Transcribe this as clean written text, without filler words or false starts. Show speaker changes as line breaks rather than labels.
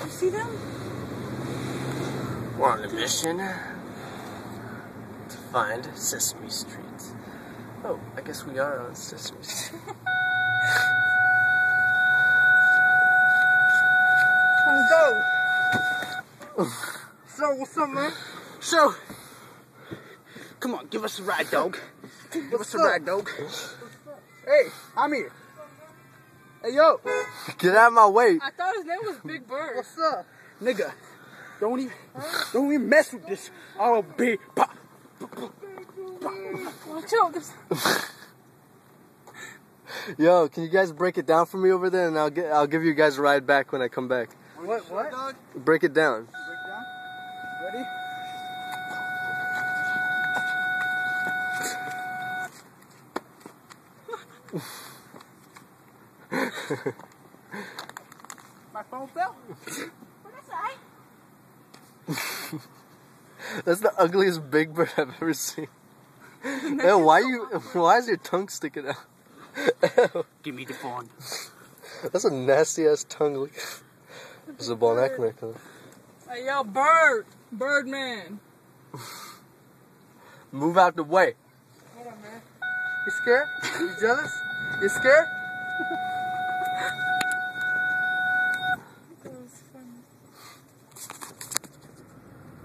You see them?
We're on a mission to find Sesame Street. Oh, I guess we are on Sesame Street.
So, what's up, man?
So, come on, give us a ride, dog. Give us a ride, dog. Hey, I'm here. Hey, yo.
Get out of my way.
I thought his name was Big Bird.
What's up? Nigga, don't even mess with this. Oh, big pop.
Watch out.
Yo, can you guys break it down for me over there, and I'll give you guys a ride back when I come back.
What? Dog?
Break it down.
Ready? My phone fell?
That's the ugliest Big Bird I've ever seen. Ew, why is your tongue sticking out? Ew.
Give me the phone.
That's a nasty ass tongue. It's a bon acne.
Hey, yo, Bird. Birdman.
Move out the way.
Hold on, man. You scared? You jealous? You scared?